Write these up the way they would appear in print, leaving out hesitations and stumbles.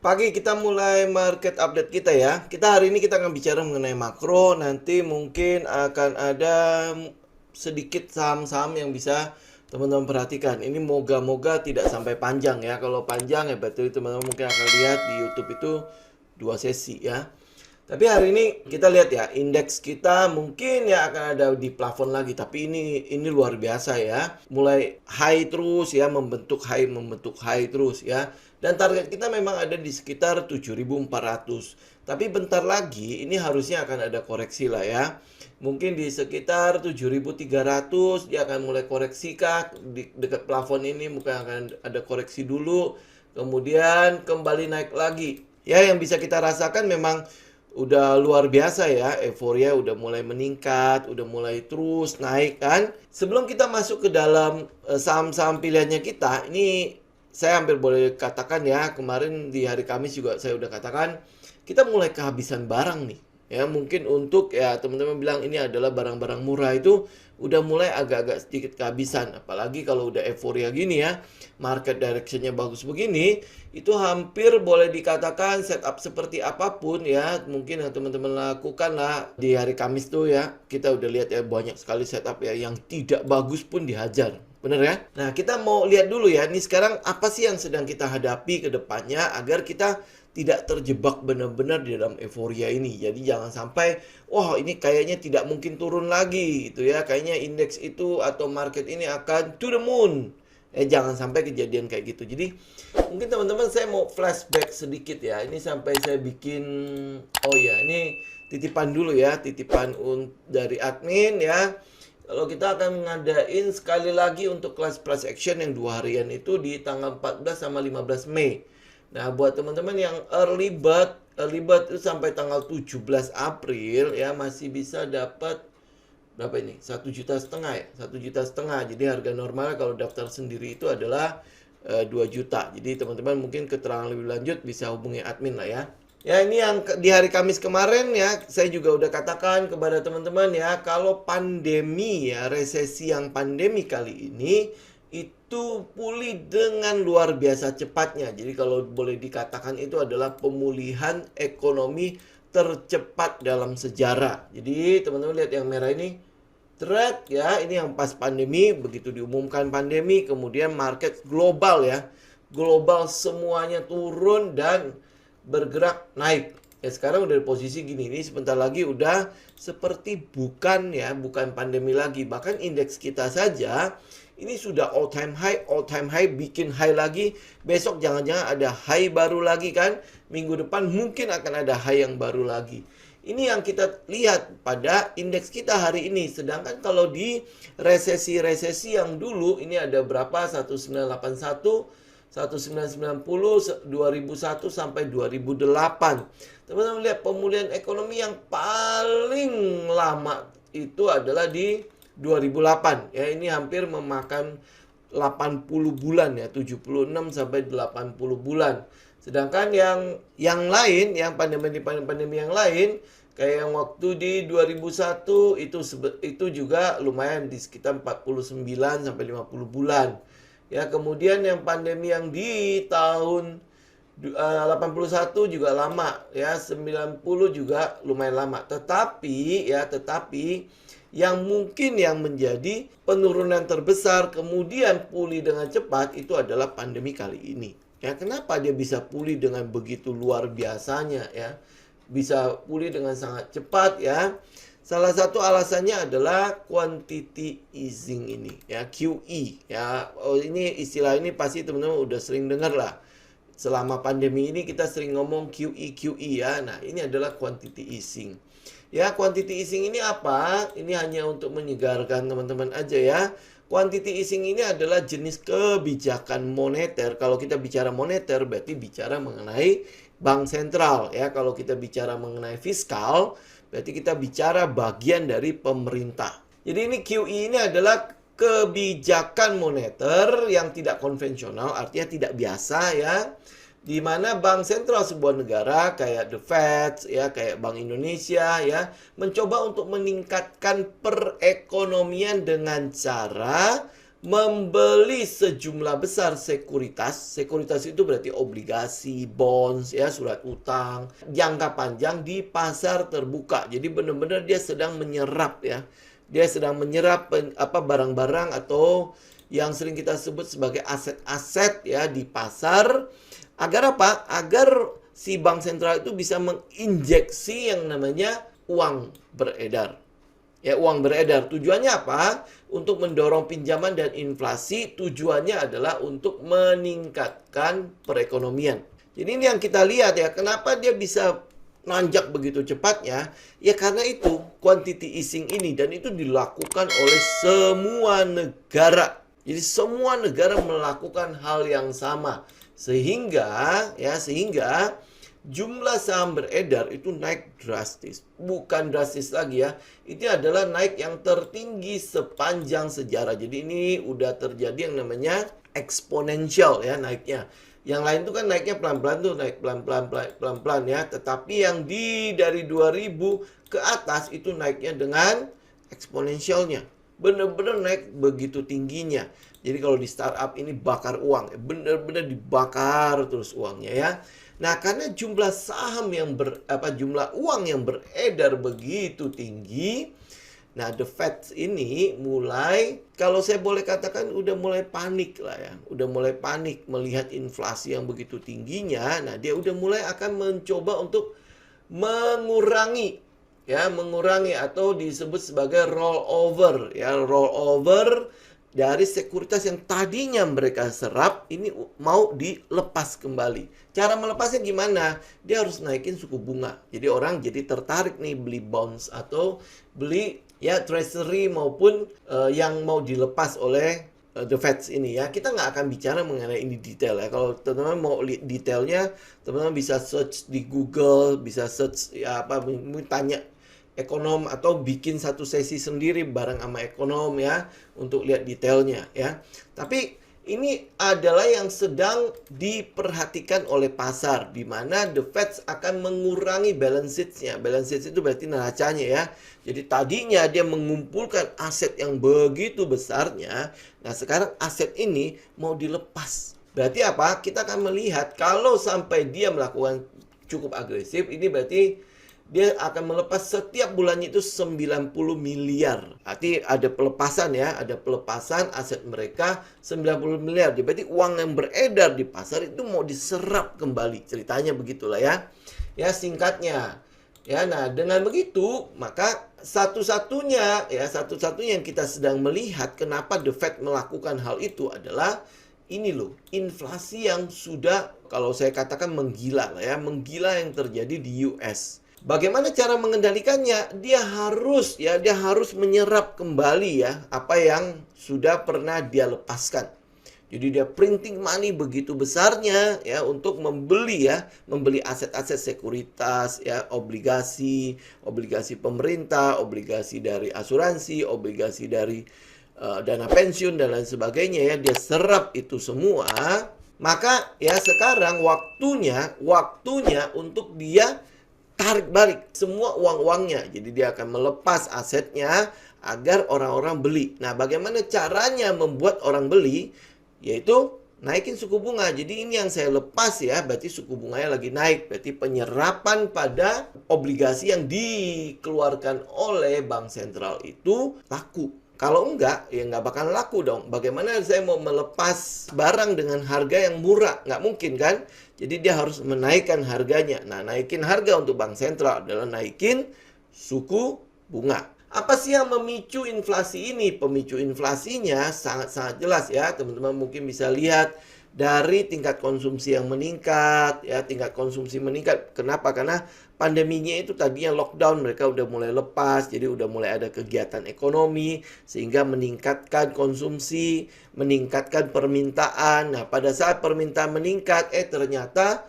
Pagi kita mulai market update kita ya. Hari ini kita akan bicara mengenai makro. Nanti mungkin akan ada sedikit saham-saham yang bisa teman-teman perhatikan. Ini moga-moga tidak sampai panjang ya. Kalau panjang ya berarti teman-teman mungkin akan lihat di YouTube itu 2 sesi ya. Tapi hari ini kita lihat ya, indeks kita mungkin ya akan ada di plafon lagi, tapi ini luar biasa ya. Mulai high terus ya, membentuk high terus ya. Dan target kita memang ada di sekitar 7.400. Tapi bentar lagi ini harusnya akan ada koreksi lah ya. Mungkin di sekitar 7.300 dia akan mulai koreksi kah di dekat plafon ini, mungkin akan ada koreksi dulu, kemudian kembali naik lagi. Ya, yang bisa kita rasakan memang udah luar biasa ya, euforia udah mulai meningkat, udah mulai terus naik kan. Sebelum kita masuk ke dalam saham-saham pilihannya kita, ini saya hampir boleh katakan ya, kemarin di hari Kamis juga saya udah katakan, kita mulai kehabisan barang nih. Ya, mungkin untuk ya teman-teman bilang ini adalah barang-barang murah itu udah mulai agak-agak sedikit kehabisan. Apalagi kalau udah euforia gini ya, market directionnya bagus begini, itu hampir boleh dikatakan setup seperti apapun ya, mungkin yang teman-teman lakukan lah di hari Kamis tuh ya, kita udah lihat ya banyak sekali setup ya yang tidak bagus pun dihajar. Bener ya? Nah, kita mau lihat dulu ya, ini sekarang apa sih yang sedang kita hadapi ke depannya agar kita tidak terjebak benar-benar di dalam euforia ini. Jadi jangan sampai, wah ini kayaknya tidak mungkin turun lagi gitu ya. Kayaknya indeks itu atau market ini akan to the moon. Jangan sampai kejadian kayak gitu. Jadi mungkin teman-teman saya mau flashback sedikit ya. Ini sampai saya bikin, oh ya ini titipan dulu ya. Titipan dari admin ya. Kalau kita akan ngadain sekali lagi untuk kelas price action yang 2 harian itu di tanggal 14 sama 15 Mei. Nah, buat teman-teman yang early bird itu sampai tanggal 17 April ya masih bisa dapat berapa ini? 1,5 juta ya? 1,5 juta. Jadi harga normalnya kalau daftar sendiri itu adalah 2 juta. Jadi teman-teman mungkin keterangan lebih lanjut bisa hubungi admin lah ya. Ya, ini yang di hari Kamis kemarin ya, saya juga udah katakan kepada teman-teman ya, kalau pandemi ya, resesi yang pandemi kali ini itu pulih dengan luar biasa cepatnya. Jadi kalau boleh dikatakan itu adalah pemulihan ekonomi tercepat dalam sejarah. Jadi teman-teman lihat yang merah ini, thread ya, ini yang pas pandemi, begitu diumumkan pandemi, kemudian market global ya, global semuanya turun dan bergerak naik. Ya sekarang udah di posisi gini, ini sebentar lagi udah seperti bukan pandemi lagi. Bahkan indeks kita saja ini sudah all time high, bikin high lagi. Besok jangan-jangan ada high baru lagi kan. Minggu depan mungkin akan ada high yang baru lagi. Ini yang kita lihat pada indeks kita hari ini. Sedangkan kalau di resesi-resesi yang dulu, ini ada berapa? 1981, 1990, 2001 sampai 2008. Teman-teman lihat pemulihan ekonomi yang paling lama itu adalah di 2008 ya, ini hampir memakan 80 bulan ya, 76 sampai 80 bulan. Sedangkan yang lain, yang pandemi yang lain kayak yang waktu di 2001 itu juga lumayan di sekitar 49 sampai 50 bulan. Ya, kemudian yang pandemi yang di tahun 81 juga lama ya, 90 juga lumayan lama. Tetapi yang mungkin yang menjadi penurunan terbesar kemudian pulih dengan cepat itu adalah pandemi kali ini. Ya, kenapa dia bisa pulih dengan begitu luar biasanya ya? Bisa pulih dengan sangat cepat ya. Salah satu alasannya adalah quantity easing ini ya, QE ya. Oh, ini istilah ini pasti teman-teman udah sering dengar lah. Selama pandemi ini kita sering ngomong QE ya. Nah, ini adalah quantity easing. Ya, quantity easing ini apa? Ini hanya untuk menyegarkan teman-teman aja ya. Quantity easing ini adalah jenis kebijakan moneter. Kalau kita bicara moneter berarti bicara mengenai bank sentral ya. Kalau kita bicara mengenai fiskal berarti kita bicara bagian dari pemerintah. Jadi ini QE ini adalah kebijakan moneter yang tidak konvensional, artinya tidak biasa ya. Di mana bank sentral sebuah negara kayak The Fed ya, kayak Bank Indonesia ya, mencoba untuk meningkatkan perekonomian dengan cara membeli sejumlah besar sekuritas. Sekuritas itu berarti obligasi, bonds, ya, surat utang, jangka panjang di pasar terbuka. Jadi benar-benar dia sedang menyerap, ya. Dia sedang menyerap barang-barang atau yang sering kita sebut sebagai aset-aset, ya, di pasar. Agar apa? Agar si bank sentral itu bisa menginjeksi yang namanya uang beredar. Ya, uang beredar. Tujuannya apa? Untuk mendorong pinjaman dan inflasi. Tujuannya adalah untuk meningkatkan perekonomian. Jadi ini yang kita lihat, ya. Kenapa dia bisa nanjak begitu cepatnya? Ya karena itu, quantity easing ini. Dan itu dilakukan oleh semua negara. Jadi semua negara melakukan hal yang sama. Sehingga jumlah saham beredar itu naik drastis. Bukan drastis lagi, ya. Itu adalah naik yang tertinggi sepanjang sejarah. Jadi ini udah terjadi yang namanya eksponensial, ya, naiknya. Yang lain itu kan naiknya pelan-pelan tuh, naik pelan-pelan, ya. Tetapi yang dari 2000 ke atas itu naiknya dengan eksponensialnya. Benar-benar naik begitu tingginya. Jadi kalau di startup ini bakar uang, benar-benar dibakar terus uangnya, ya. Nah, karena jumlah saham jumlah uang yang beredar begitu tinggi, nah The Fed ini mulai, kalau saya boleh katakan udah mulai panik lah, ya. Udah mulai panik melihat inflasi yang begitu tingginya. Nah, dia udah mulai akan mencoba untuk mengurangi atau disebut sebagai rollover, ya, rollover dari sekuritas yang tadinya mereka serap ini mau dilepas kembali. Cara melepasnya gimana? Dia harus naikin suku bunga. Jadi orang jadi tertarik nih beli bonds atau beli, ya, treasury maupun yang mau dilepas oleh The Fed ini, ya. Kita nggak akan bicara mengenai ini detail, ya. Kalau teman-teman mau lihat detailnya, teman-teman bisa search di Google, bisa search, ya, tanya ekonom atau bikin satu sesi sendiri bareng sama ekonom, ya, untuk lihat detailnya, ya. Tapi ini adalah yang sedang diperhatikan oleh pasar, di mana The Fed akan mengurangi balance sheet-nya. Balance sheet itu berarti neracanya, ya. Jadi tadinya dia mengumpulkan aset yang begitu besarnya, nah sekarang aset ini mau dilepas. Berarti apa? Kita akan melihat kalau sampai dia melakukan cukup agresif, ini berarti dia akan melepas setiap bulannya itu 90 miliar. Arti ada pelepasan, ya, ada pelepasan aset mereka 90 miliar. Jadi berarti uang yang beredar di pasar itu mau diserap kembali. Ceritanya begitulah, ya. Ya, singkatnya. Ya, nah dengan begitu maka satu-satunya yang kita sedang melihat kenapa The Fed melakukan hal itu adalah ini loh, inflasi yang sudah, kalau saya katakan, menggila lah, ya, menggila yang terjadi di US. Bagaimana cara mengendalikannya? Dia harus menyerap kembali, ya, apa yang sudah pernah dia lepaskan. Jadi dia printing money begitu besarnya, ya, untuk membeli aset-aset sekuritas, ya, obligasi pemerintah, obligasi dari asuransi, obligasi dari dana pensiun dan lain sebagainya, ya. Dia serap itu semua. Maka, ya, sekarang waktunya untuk dia tarik balik semua uang-uangnya. Jadi dia akan melepas asetnya agar orang-orang beli. Nah, bagaimana caranya membuat orang beli? Yaitu naikin suku bunga. Jadi ini yang saya lepas, ya, berarti suku bunganya lagi naik. Berarti penyerapan pada obligasi yang dikeluarkan oleh bank sentral itu laku. Kalau enggak, ya nggak bakal laku dong. Bagaimana saya mau melepas barang dengan harga yang murah? Nggak mungkin, kan? Jadi dia harus menaikkan harganya. Nah, naikin harga untuk bank sentral adalah naikin suku bunga. Apa sih yang memicu inflasi ini? Pemicu inflasinya sangat-sangat jelas, ya. Teman-teman mungkin bisa lihat dari tingkat konsumsi yang meningkat, ya, tingkat konsumsi meningkat. Kenapa? Karena pandeminya itu tadinya lockdown, mereka udah mulai lepas, jadi udah mulai ada kegiatan ekonomi, sehingga meningkatkan konsumsi, meningkatkan permintaan. Nah, pada saat permintaan meningkat, ternyata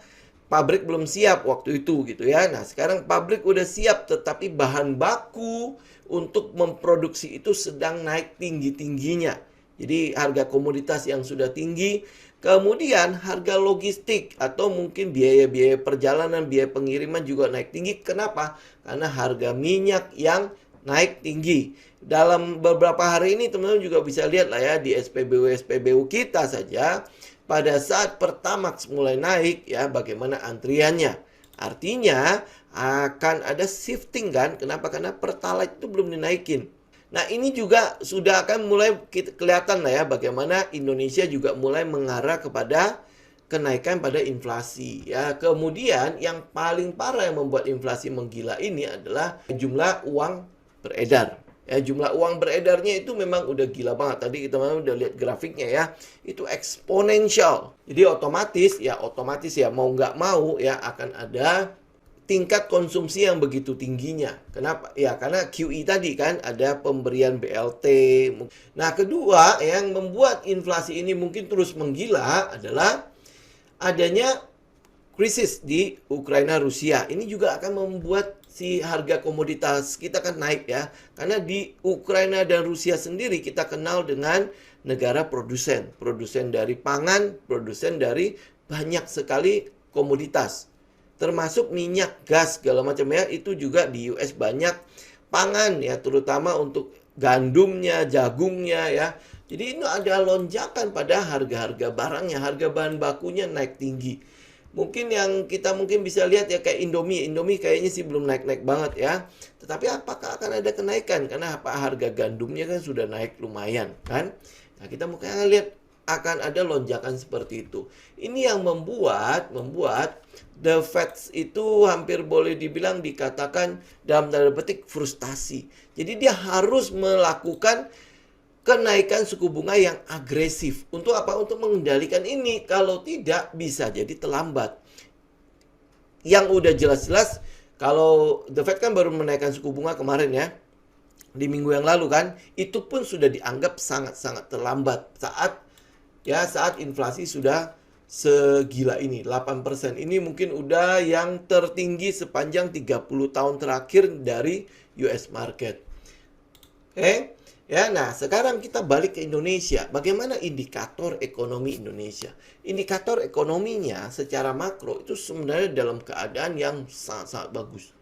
pabrik belum siap waktu itu, gitu, ya. Nah, sekarang pabrik udah siap, tetapi bahan baku untuk memproduksi itu sedang naik tinggi-tingginya. Jadi harga komoditas yang sudah tinggi, kemudian harga logistik atau mungkin biaya-biaya perjalanan, biaya pengiriman juga naik tinggi. Kenapa? Karena harga minyak yang naik tinggi. Dalam beberapa hari ini teman-teman juga bisa lihat lah ya di SPBU kita saja pada saat Pertamax mulai naik ya bagaimana antriannya. Artinya akan ada shifting kan? Kenapa? Karena Pertalite itu belum dinaikin. Nah ini juga sudah akan mulai kelihatan lah ya bagaimana Indonesia juga mulai mengarah kepada kenaikan pada inflasi ya. Kemudian yang paling parah yang membuat inflasi menggila ini adalah jumlah uang beredar. Ya, jumlah uang beredarnya itu memang udah gila banget. Tadi kita udah lihat grafiknya ya. Itu eksponensial. Jadi otomatis ya mau nggak mau ya akan ada tingkat konsumsi yang begitu tingginya. Kenapa? Ya karena QE tadi kan ada pemberian BLT. Nah kedua yang membuat inflasi ini mungkin terus menggila adalah adanya krisis di Ukraina Rusia. Ini juga akan membuat si harga komoditas kita kan naik ya. Karena di Ukraina dan Rusia sendiri kita kenal dengan negara produsen. Produsen dari pangan, produsen dari banyak sekali komoditas. Termasuk minyak, gas, segala macam ya. Itu juga di US banyak pangan ya. Terutama untuk gandumnya, jagungnya ya. Jadi ini ada lonjakan pada harga-harga barangnya. Harga bahan bakunya naik tinggi. Mungkin yang kita mungkin bisa lihat ya kayak Indomie. Indomie kayaknya sih belum naik-naik banget ya. Tetapi apakah akan ada kenaikan? Karena harga gandumnya kan sudah naik lumayan kan. Nah kita mungkin akan lihat akan ada lonjakan seperti itu. Ini yang membuat The Fed itu hampir boleh dibilang dikatakan dalam tanda petik frustasi. Jadi dia harus melakukan kenaikan suku bunga yang agresif. Untuk apa? Untuk mengendalikan ini. Kalau tidak, bisa jadi terlambat. Yang udah jelas-jelas, kalau The Fed kan baru menaikkan suku bunga kemarin ya. Di minggu yang lalu kan. Itu pun sudah dianggap sangat-sangat terlambat. Saat inflasi sudah segila ini. 8%. Ini mungkin udah yang tertinggi sepanjang 30 tahun terakhir dari US market. Oke. Ya, nah sekarang kita balik ke Indonesia. Bagaimana indikator ekonomi Indonesia? Indikator ekonominya secara makro itu sebenarnya dalam keadaan yang sangat-sangat bagus.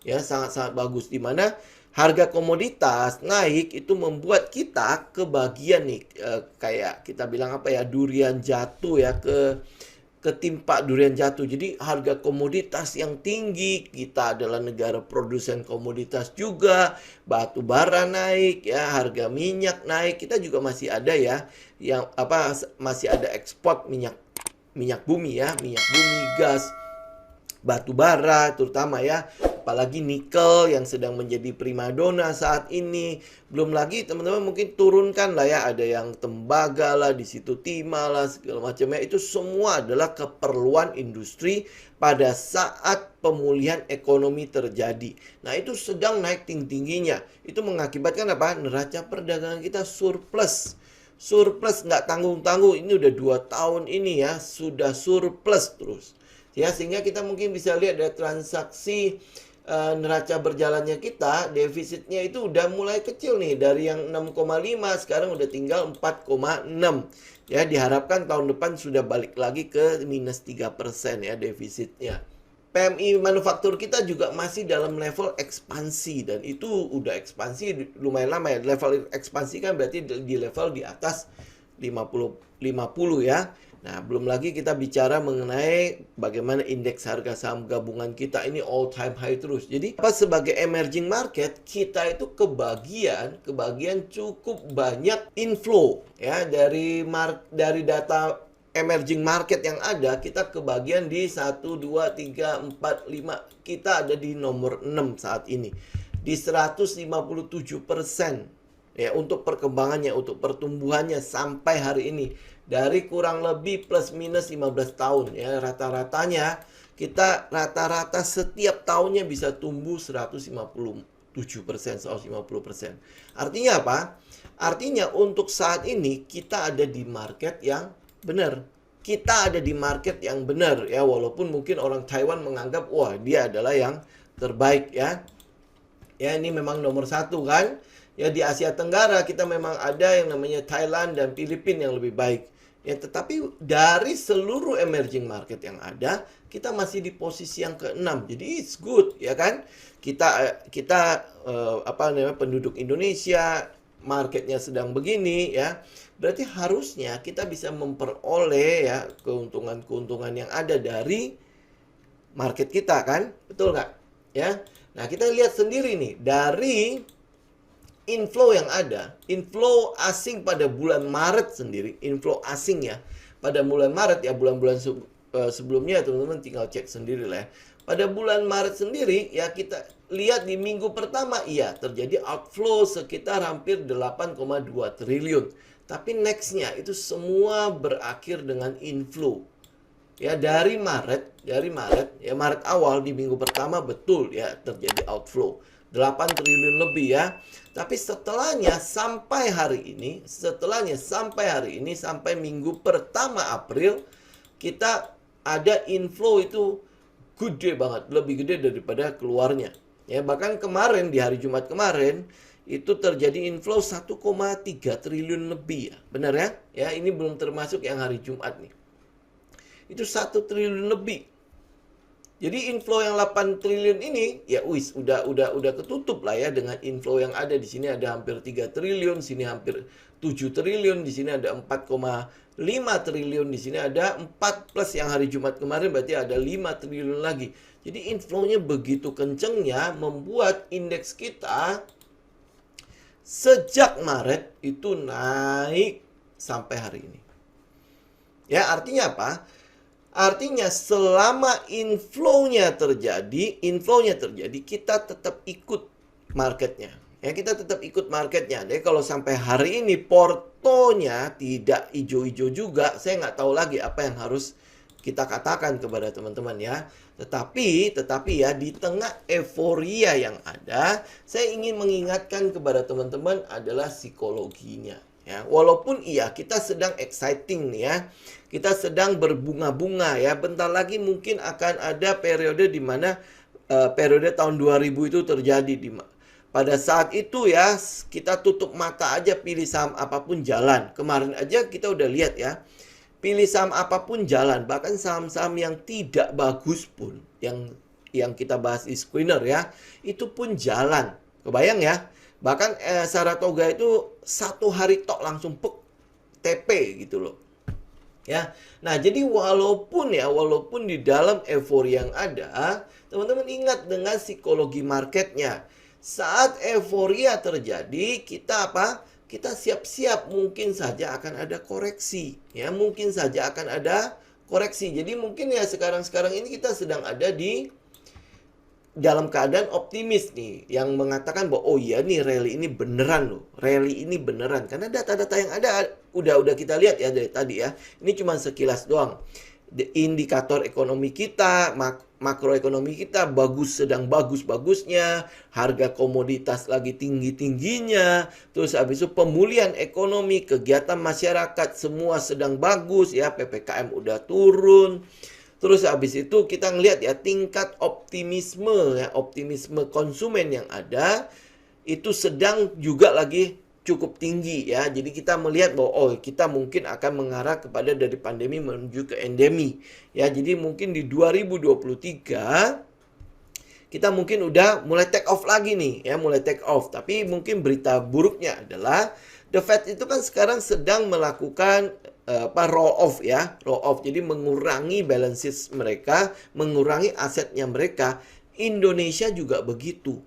Ya, sangat-sangat bagus. Di mana harga komoditas naik itu membuat kita kebagian nih. Kayak kita bilang apa ya, durian jatuh ya ketimpa durian jatuh. Jadi harga komoditas yang tinggi, kita adalah negara produsen komoditas juga, batu bara naik ya, harga minyak naik. Kita juga masih ada ya masih ada ekspor minyak bumi ya, minyak bumi, gas, batu bara terutama ya. Apalagi nikel yang sedang menjadi primadona saat ini. Belum lagi teman-teman mungkin turunkan lah ya. Ada yang tembaga lah, di situ timah lah, segala macamnya. Itu semua adalah keperluan industri pada saat pemulihan ekonomi terjadi. Nah itu sedang naik tinggi-tingginya. Itu mengakibatkan apa? Neraca perdagangan kita surplus. Surplus nggak tanggung-tanggung. Ini udah 2 tahun ini ya. Sudah surplus terus. Ya, sehingga kita mungkin bisa lihat dari transaksi neraca berjalannya kita, defisitnya itu udah mulai kecil nih. Dari yang 6,5 sekarang udah tinggal 4,6. Ya, diharapkan tahun depan sudah balik lagi ke minus 3% ya defisitnya. PMI manufaktur kita juga masih dalam level ekspansi. Dan itu udah ekspansi lumayan lama ya. Level ekspansi kan berarti di level di atas 50 ya. Nah, belum lagi kita bicara mengenai bagaimana indeks harga saham gabungan kita ini all time high terus. Jadi, sebagai emerging market, kita itu kebagian cukup banyak inflow ya dari data emerging market yang ada, kita kebagian di 1 2 3 4 5. Kita ada di nomor 6 saat ini. Di 157% ya untuk perkembangannya, untuk pertumbuhannya sampai hari ini. Dari kurang lebih plus minus 15 tahun ya, rata-ratanya kita rata-rata setiap tahunnya bisa tumbuh 150%. 150%. Artinya apa? Artinya untuk saat ini kita ada di market yang benar. Kita ada di market yang benar ya, walaupun mungkin orang Taiwan menganggap wah dia adalah yang terbaik ya. Ya ini memang nomor 1 kan. Ya di Asia Tenggara kita memang ada yang namanya Thailand dan Filipina yang lebih baik. Ya, tetapi dari seluruh emerging market yang ada, kita masih di posisi yang ke-6. Jadi it's good, ya kan? Kita penduduk Indonesia, marketnya sedang begini, ya. Berarti harusnya kita bisa memperoleh ya keuntungan-keuntungan yang ada dari market kita, kan? Betul nggak? Ya. Nah, kita lihat sendiri nih dari inflow yang ada, inflow asing pada bulan Maret sendiri, inflow asing ya, pada bulan Maret ya, bulan-bulan sebelumnya teman-teman tinggal cek sendiri lah ya. Pada bulan Maret sendiri ya, kita lihat di minggu pertama iya terjadi outflow sekitar hampir 8,2 triliun. Tapi nextnya itu semua berakhir dengan inflow. Ya dari Maret ya, Maret awal di minggu pertama betul ya terjadi outflow 8 triliun lebih ya. Tapi setelahnya sampai hari ini, sampai minggu pertama April, kita ada inflow itu gede banget, lebih gede daripada keluarnya. Ya, bahkan kemarin di hari Jumat kemarin itu terjadi inflow 1,3 triliun lebih ya. Benar ya? Ya, ini belum termasuk yang hari Jumat nih. Itu 1 triliun lebih. Jadi inflow yang 8 triliun ini ya udah ketutup lah ya dengan inflow yang ada di sini. Ada hampir 3 triliun, sini hampir 7 triliun, di sini ada 4,5 triliun, di sini ada 4 plus yang hari Jumat kemarin, berarti ada 5 triliun lagi. Jadi inflow-nya begitu kencengnya membuat indeks kita sejak Maret itu naik sampai hari ini. Ya, artinya apa? Artinya selama inflow-nya terjadi, kita tetap ikut marketnya. Ya, kita tetap ikut marketnya. Jadi kalau sampai hari ini portonya tidak hijau-hijau juga, saya nggak tahu lagi apa yang harus kita katakan kepada teman-teman ya. Tetapi ya di tengah euforia yang ada, saya ingin mengingatkan kepada teman-teman adalah psikologinya. Ya, walaupun iya kita sedang exciting nih ya. Kita sedang berbunga-bunga ya. Bentar lagi mungkin akan ada periode di mana periode tahun 2000 itu terjadi pada saat itu ya, kita tutup mata aja pilih saham apapun jalan. Kemarin aja kita udah lihat ya. Pilih saham apapun jalan, bahkan saham-saham yang tidak bagus pun, yang kita bahas di screener ya, itu pun jalan. Kebayang ya? Bahkan Saratoga itu 1 hari tok langsung TP gitu loh. Ya. Nah, jadi walaupun di dalam euforia yang ada, teman-teman ingat dengan psikologi marketnya. Saat euforia terjadi, kita apa? Kita siap-siap, mungkin saja akan ada koreksi. Ya, mungkin saja akan ada koreksi. Jadi mungkin ya sekarang ini kita sedang ada di dalam keadaan optimis nih, yang mengatakan bahwa oh iya nih rally ini beneran loh, karena data-data yang ada udah kita lihat ya dari tadi ya. Ini cuma sekilas doang. Indikator ekonomi kita, makroekonomi kita sedang bagus-bagusnya, harga komoditas lagi tinggi-tingginya, terus habis itu pemulihan ekonomi, kegiatan masyarakat semua sedang bagus ya, PPKM udah turun. Terus habis itu kita ngelihat ya tingkat optimisme konsumen yang ada itu sedang juga lagi cukup tinggi ya. Jadi kita melihat bahwa kita mungkin akan mengarah kepada dari pandemi menuju ke endemi. Ya, jadi mungkin di 2023 kita mungkin udah mulai take off lagi nih ya, Tapi mungkin berita buruknya adalah The Fed itu kan sekarang sedang melakukan roll off. Jadi mengurangi balances mereka, mengurangi asetnya mereka. Indonesia juga begitu.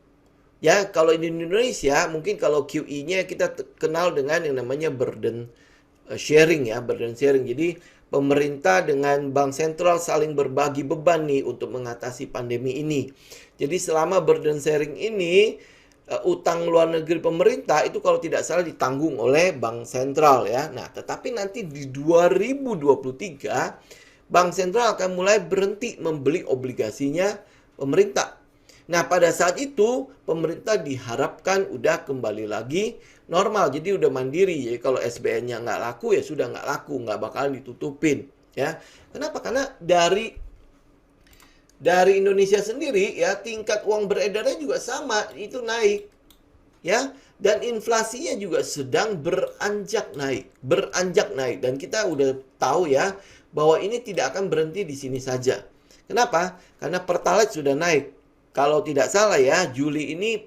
Ya, kalau di Indonesia mungkin kalau QE-nya kita kenal dengan yang namanya burden sharing ya, Jadi pemerintah dengan bank sentral saling berbagi beban nih untuk mengatasi pandemi ini. Jadi selama burden sharing ini, utang luar negeri pemerintah itu kalau tidak salah ditanggung oleh bank sentral ya. Nah, tetapi nanti di 2023 bank sentral akan mulai berhenti membeli obligasinya pemerintah. Nah, pada saat itu pemerintah diharapkan udah kembali lagi normal, jadi udah mandiri. Jadi kalau SBN-nya nggak laku ya sudah nggak laku, nggak bakalan ditutupin ya. Kenapa? Karena dari Indonesia sendiri ya tingkat uang beredarnya juga sama, itu naik. Ya, Dan inflasinya juga sedang beranjak naik. Dan kita udah tahu ya, bahwa ini tidak akan berhenti di sini saja. Kenapa? Karena Pertalite sudah naik. Kalau tidak salah ya, Juli ini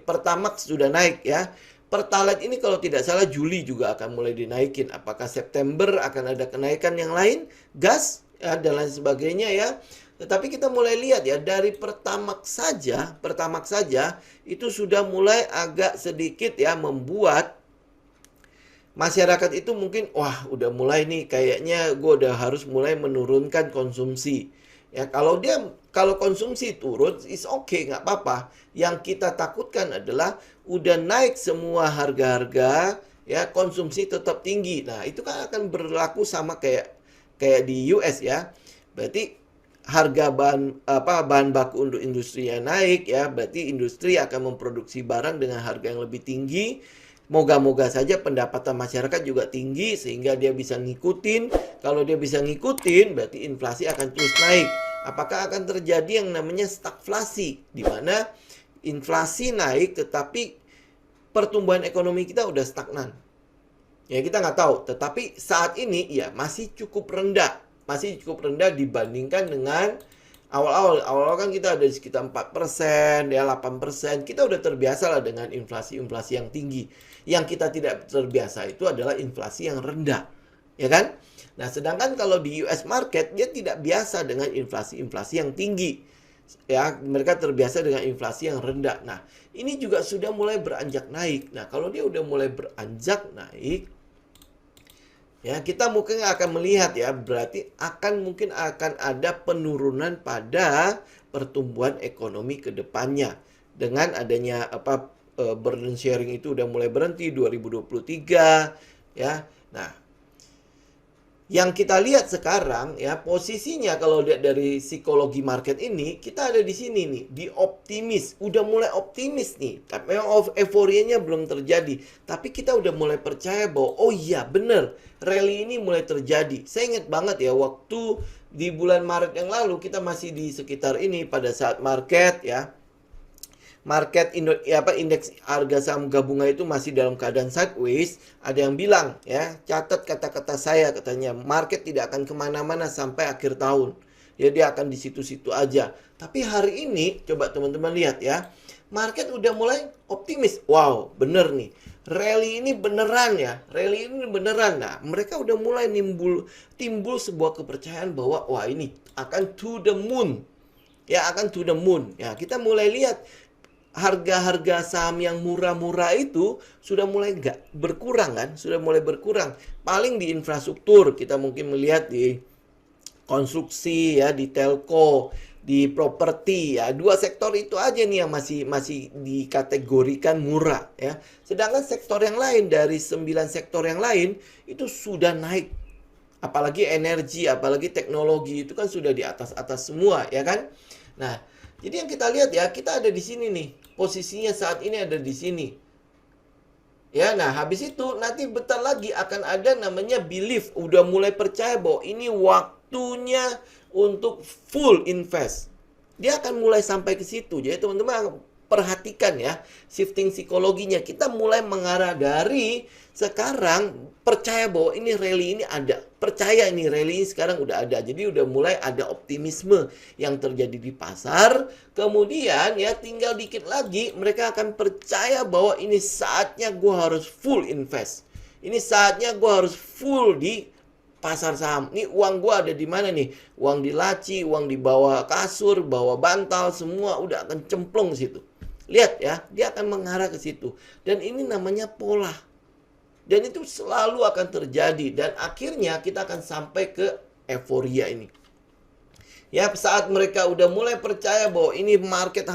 Pertamax sudah naik ya. Pertalite ini kalau tidak salah Juli juga akan mulai dinaikin. Apakah September akan ada kenaikan yang lain? Gas ya, dan lain sebagainya ya. Tetapi kita mulai lihat ya, dari Pertamax saja itu sudah mulai agak sedikit ya membuat masyarakat itu mungkin wah udah mulai nih kayaknya gue udah harus mulai menurunkan konsumsi. Ya kalau konsumsi turun is okay, nggak apa-apa. Yang kita takutkan adalah udah naik semua harga-harga ya, konsumsi tetap tinggi. Nah, itu kan akan berlaku sama kayak di US ya. Berarti harga bahan baku untuk industrinya naik ya, berarti industri akan memproduksi barang dengan harga yang lebih tinggi. Moga-moga saja pendapatan masyarakat juga tinggi sehingga dia bisa ngikutin. Kalau dia bisa ngikutin, berarti inflasi akan terus naik. Apakah akan terjadi yang namanya stagflasi, di mana inflasi naik tetapi pertumbuhan ekonomi kita udah stagnan? Ya kita nggak tahu. Tetapi saat ini ya masih cukup rendah. Masih cukup rendah dibandingkan dengan awal-awal. Awal-awal kan kita ada di sekitar 4%, ya 8%. Kita udah terbiasa lah dengan inflasi-inflasi yang tinggi. Yang kita tidak terbiasa itu adalah inflasi yang rendah. Ya kan? Nah, sedangkan kalau di US market, dia tidak biasa dengan inflasi-inflasi yang tinggi. Ya, mereka terbiasa dengan inflasi yang rendah. Nah, ini juga sudah mulai beranjak naik. Nah, kalau dia udah mulai beranjak naik, ya, kita mungkin akan melihat ya, berarti mungkin akan ada penurunan pada pertumbuhan ekonomi ke depannya. Dengan adanya burden sharing itu udah mulai berhenti 2023 ya. Nah, yang kita lihat sekarang ya, posisinya kalau lihat dari psikologi market ini, kita ada di sini nih, di optimis. Udah mulai optimis nih. Tapi memang euforianya belum terjadi. Tapi kita udah mulai percaya bahwa oh iya bener, rally ini mulai terjadi. Saya ingat banget ya, waktu di bulan Maret yang lalu kita masih di sekitar ini pada saat market ya. Indeks harga saham gabungan itu masih dalam keadaan sideways. Ada yang bilang ya, catat kata-kata saya, katanya market tidak akan kemana-mana sampai akhir tahun ya, dia akan di situ-situ aja. Tapi hari ini coba teman-teman lihat ya, market udah mulai optimis. Wow, bener nih, rally ini beneran ya, rally ini beneran. Nah, mereka udah mulai timbul sebuah kepercayaan bahwa wah ini akan to the moon ya, akan to the moon ya. Kita mulai lihat harga-harga saham yang murah-murah itu sudah mulai nggak berkurang kan, sudah mulai berkurang. Paling di infrastruktur kita mungkin melihat di konstruksi ya, di telco, di properti ya, dua sektor itu aja nih yang masih dikategorikan murah ya. Sedangkan sektor yang lain, dari 9 sektor yang lain itu sudah naik. Apalagi energi, apalagi teknologi itu kan sudah di atas-atas semua ya kan. Nah, jadi yang kita lihat ya, kita ada di sini nih. Posisinya saat ini ada di sini. Ya, nah habis itu nanti bentar lagi akan ada namanya belief. Udah mulai percaya bahwa ini waktunya untuk full invest. Dia akan mulai sampai ke situ. Jadi teman-teman perhatikan ya, shifting psikologinya. Kita mulai mengarah dari sekarang percaya bahwa ini rally ini ada. Percaya ini rally ini sekarang udah ada. Jadi udah mulai ada optimisme yang terjadi di pasar. Kemudian ya tinggal dikit lagi mereka akan percaya bahwa ini saatnya gue harus full invest. Ini saatnya gue harus full di pasar saham. Ini uang gue ada di mana nih? Uang di laci, uang di bawah kasur, bawah bantal, semua udah akan cemplung ke situ. Lihat ya, dia akan mengarah ke situ. Dan ini namanya pola. Dan itu selalu akan terjadi. Dan akhirnya kita akan sampai ke euforia ini. Ya, saat mereka udah mulai percaya bahwa ini market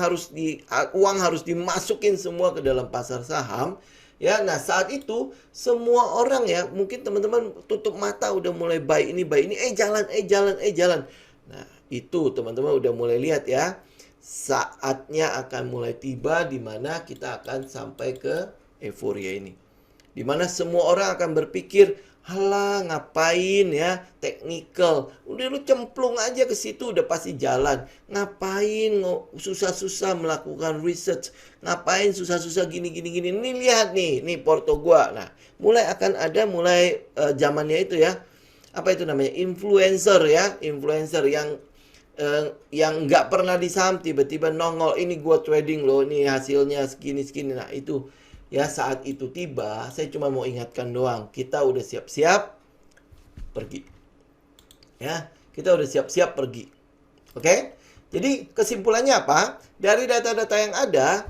uang harus dimasukin semua ke dalam pasar saham. Ya, nah saat itu semua orang ya, mungkin teman-teman tutup mata udah mulai buy ini, jalan. Nah, itu teman-teman udah mulai lihat ya. Saatnya akan mulai tiba di mana kita akan sampai ke euforia ini. Di mana semua orang akan berpikir, Halah, ngapain ya, technical. Udah lu cemplung aja ke situ udah pasti jalan. Ngapain susah-susah melakukan research? Ngapain susah-susah gini. Nih lihat nih porto gua. Nah, mulai zamannya itu ya. Apa itu namanya? Influencer ya, influencer yang nggak pernah di saham tiba-tiba nongol, ini gua trading loh, ini hasilnya segini. Nah, itu ya, saat itu tiba, saya cuma mau ingatkan doang, kita udah siap-siap pergi. Ya, kita udah siap-siap pergi. Oke? Jadi kesimpulannya apa? Dari data-data yang ada,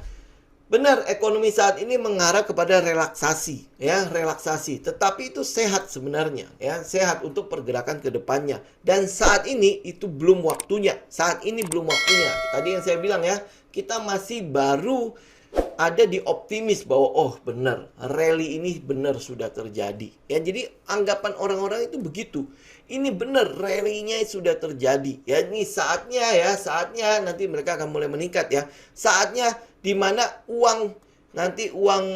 benar ekonomi saat ini mengarah kepada relaksasi, ya, relaksasi. Tetapi itu sehat sebenarnya, ya, sehat untuk pergerakan ke depannya. Dan saat ini itu belum waktunya. Saat ini belum waktunya. Tadi yang saya bilang ya, kita masih baru ada di optimis bahwa oh benar rally ini benar sudah terjadi ya. Jadi anggapan orang-orang itu begitu, ini benar rally-nya sudah terjadi ya. Ini saatnya nanti mereka akan mulai meningkat ya. Saatnya dimana nanti uang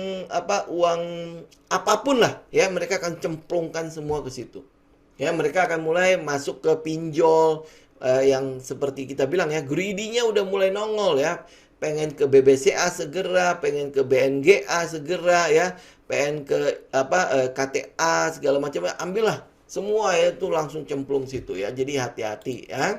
apapun lah ya, mereka akan cemplungkan semua ke situ ya. Mereka akan mulai masuk ke pinjol, yang seperti kita bilang ya, greedy-nya udah mulai nongol ya. Pengen ke BBCA segera, pengen ke BNGA segera ya, pengen ke KTA segala macam, ambillah semua ya, itu langsung cemplung situ ya. Jadi hati-hati ya.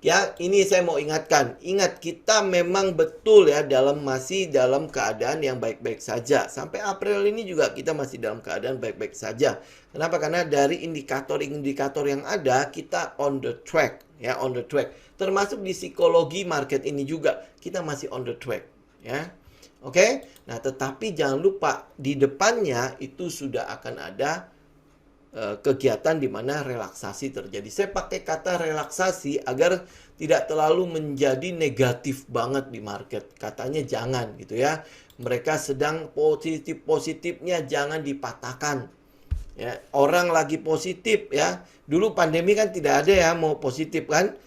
Ya, ini saya mau ingatkan. Ingat, kita memang betul ya masih dalam keadaan yang baik-baik saja. Sampai April ini juga kita masih dalam keadaan baik-baik saja. Kenapa? Karena dari indikator-indikator yang ada, kita on the track ya, on the track. Termasuk di psikologi market ini juga kita masih on the track ya. Oke? Nah, tetapi jangan lupa di depannya itu sudah akan ada kegiatan di mana relaksasi terjadi. Saya pakai kata relaksasi agar tidak terlalu menjadi negatif banget di market. Katanya jangan gitu ya. Mereka sedang positifnya jangan dipatahkan. Ya, orang lagi positif ya. Dulu pandemi kan tidak ada ya mau positif kan.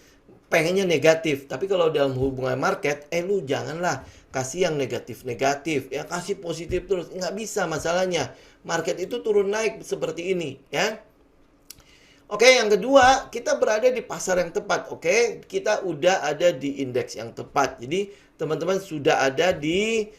Pengennya negatif. Tapi kalau dalam hubungan market, lu janganlah kasih yang negatif-negatif ya, kasih positif terus. Nggak bisa masalahnya. Market itu turun naik seperti ini ya. Oke, yang kedua, kita berada di pasar yang tepat. Oke, kita udah ada di indeks yang tepat. Jadi teman-teman sudah ada di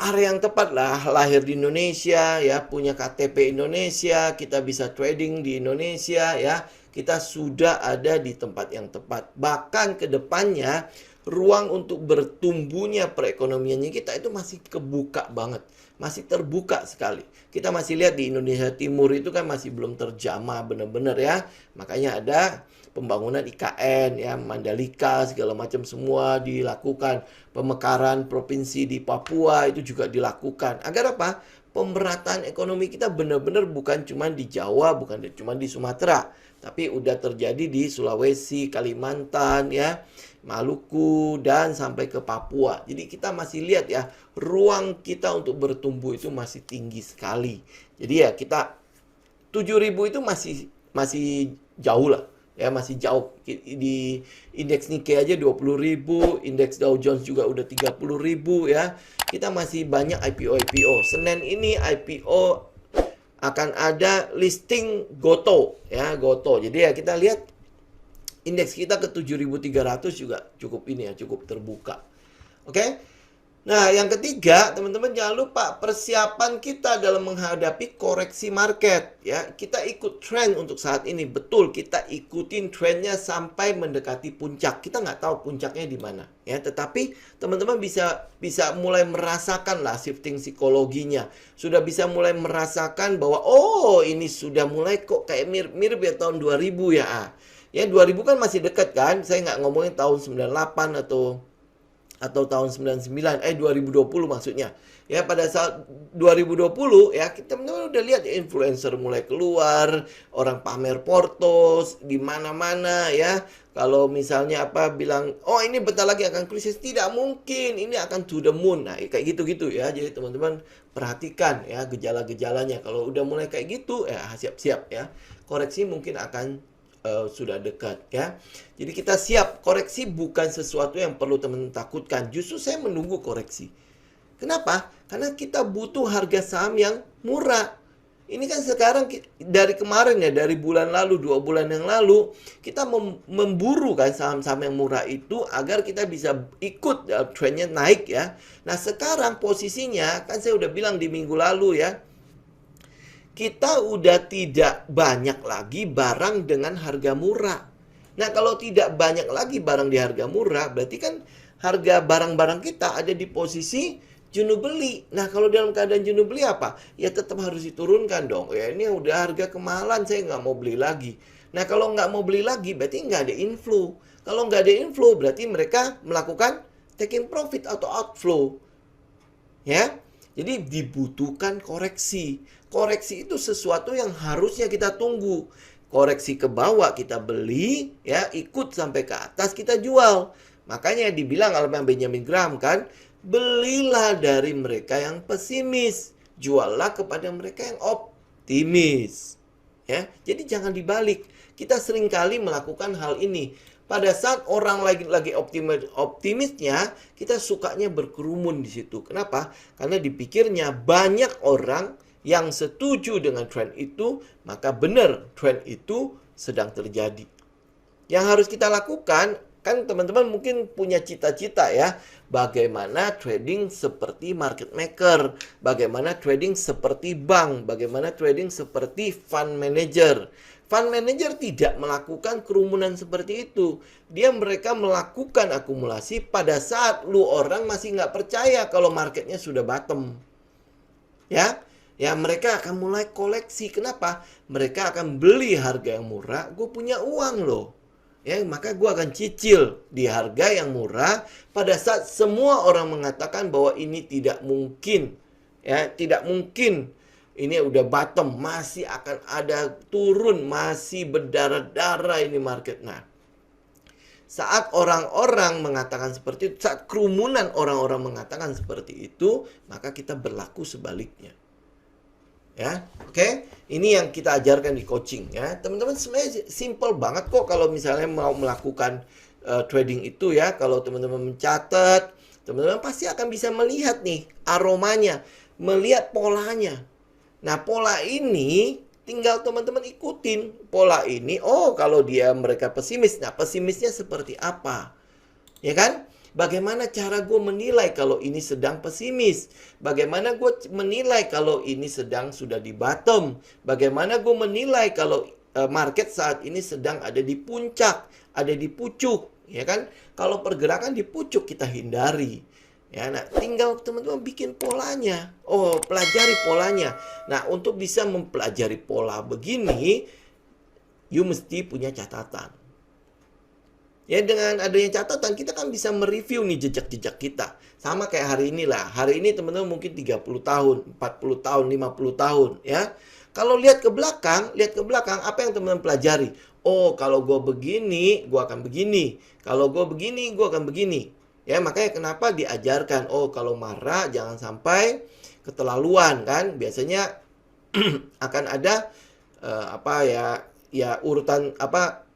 area yang tepat lah. Lahir di Indonesia ya, punya KTP Indonesia, kita bisa trading di Indonesia ya. Kita sudah ada di tempat yang tepat. Bahkan ke depannya ruang untuk bertumbuhnya perekonomiannya kita itu masih kebuka banget. Masih terbuka sekali. Kita masih lihat di Indonesia Timur itu kan masih belum terjamah benar-benar ya. Makanya ada pembangunan IKN ya, Mandalika segala macam semua dilakukan. Pemekaran provinsi di Papua itu juga dilakukan. Agar apa? Pemerataan ekonomi kita benar-benar bukan cuma di Jawa, bukan cuma di Sumatera, tapi udah terjadi di Sulawesi, Kalimantan ya, Maluku, dan sampai ke Papua. Jadi kita masih lihat ya, ruang kita untuk bertumbuh itu masih tinggi sekali. Jadi ya kita 7.000 itu masih jauh lah. Ya, masih jauh. Di indeks Nikkei aja 20.000, indeks Dow Jones juga udah 30.000 ya. Kita masih banyak IPO. Senin ini IPO akan ada listing Goto ya, Goto. Jadi ya kita lihat indeks kita ke 7.300 juga cukup ini ya, cukup terbuka. Oke? Nah, yang ketiga, teman-teman jangan lupa persiapan kita dalam menghadapi koreksi market ya. Kita ikut tren untuk saat ini. Betul, kita ikutin trennya sampai mendekati puncak. Kita nggak tahu puncaknya di mana ya, tetapi teman-teman bisa mulai merasakan lah shifting psikologinya. Sudah bisa mulai merasakan bahwa oh, ini sudah mulai kok kayak mirip ya tahun 2000 ya. Ya 2000 kan masih dekat kan. Saya nggak ngomongin tahun 98 atau tahun 2020 maksudnya. Ya pada saat 2020 ya kita udah lihat influencer mulai keluar, orang pamer portos di mana-mana ya. Kalau misalnya bilang, "Oh, ini bentar lagi akan krisis." Tidak mungkin, ini akan to the moon. Nah, kayak gitu-gitu ya. Jadi teman-teman perhatikan ya gejala-gejalanya. Kalau udah mulai kayak gitu ya siap-siap ya. Koreksi mungkin akan sudah dekat ya. Jadi kita siap. Koreksi bukan sesuatu yang perlu teman-teman takutkan. Justru saya menunggu koreksi. Kenapa? Karena kita butuh harga saham yang murah. Ini kan sekarang dari kemarin ya, dari bulan lalu, 2 bulan yang lalu, kita memburu kan saham-saham yang murah itu agar kita bisa ikut trennya naik ya. Nah sekarang posisinya, kan saya udah bilang di minggu lalu ya, kita udah tidak banyak lagi barang dengan harga murah. Nah kalau tidak banyak lagi barang di harga murah, berarti kan harga barang-barang kita ada di posisi jenuh beli. Nah kalau dalam keadaan jenuh beli apa? Ya tetap harus diturunkan dong. Ya ini udah harga kemahalan, saya nggak mau beli lagi. Nah kalau nggak mau beli lagi, berarti nggak ada inflow. Kalau nggak ada inflow, berarti mereka melakukan taking profit atau outflow. Ya, jadi dibutuhkan koreksi. Koreksi itu sesuatu yang harusnya kita tunggu. Koreksi ke bawah kita beli, ya ikut sampai ke atas kita jual. Makanya dibilang oleh Benjamin Graham kan, belilah dari mereka yang pesimis, juallah kepada mereka yang optimis. Ya, jadi jangan dibalik. Kita seringkali melakukan hal ini. Pada saat orang lagi optimisnya, kita sukanya berkerumun di situ. Kenapa? Karena dipikirnya banyak orang yang setuju dengan tren itu, maka benar tren itu sedang terjadi. Yang harus kita lakukan, kan teman-teman mungkin punya cita-cita ya, bagaimana trading seperti market maker, bagaimana trading seperti bank, bagaimana trading seperti fund manager. Fund manager tidak melakukan kerumunan seperti itu. Mereka melakukan akumulasi pada saat lu orang masih nggak percaya kalau marketnya sudah bottom. Ya, mereka akan mulai koleksi. Kenapa? Mereka akan beli harga yang murah. Gue punya uang loh. Ya, maka gue akan cicil di harga yang murah pada saat semua orang mengatakan bahwa ini tidak mungkin. Ya, tidak mungkin. Ini udah bottom, masih akan ada turun, masih berdarah-darah ini market. Nah, saat orang-orang mengatakan seperti itu, saat kerumunan orang-orang mengatakan seperti itu, maka kita berlaku sebaliknya. Ya, oke? Ini yang kita ajarkan di coaching ya. Teman-teman sebenarnya simple banget kok kalau misalnya mau melakukan trading itu ya. Kalau teman-teman mencatat, teman-teman pasti akan bisa melihat nih aromanya, melihat polanya. Nah, pola ini tinggal teman-teman ikutin. Pola ini, oh kalau mereka pesimis. Nah, pesimisnya seperti apa? Ya kan? Bagaimana cara gue menilai kalau ini sedang pesimis? Bagaimana gue menilai kalau ini sedang sudah di bottom? Bagaimana gue menilai kalau market saat ini sedang ada di puncak, ada di pucuk? Ya kan? Kalau pergerakan di pucuk kita hindari. Ya, nah tinggal teman-teman bikin polanya. Oh, pelajari polanya. Nah, untuk bisa mempelajari pola begini, you mesti punya catatan. Ya, dengan adanya catatan, kita kan bisa mereview nih jejak-jejak kita. Sama kayak hari ini lah. Hari ini teman-teman mungkin 30 tahun, 40 tahun, 50 tahun. Ya, kalau lihat ke belakang, apa yang teman-teman pelajari? Oh, kalau gue begini, gue akan begini. Kalau gue begini, gue akan begini. Ya, makanya kenapa diajarkan, oh kalau marah jangan sampai keterlaluan kan. Biasanya akan ada urutan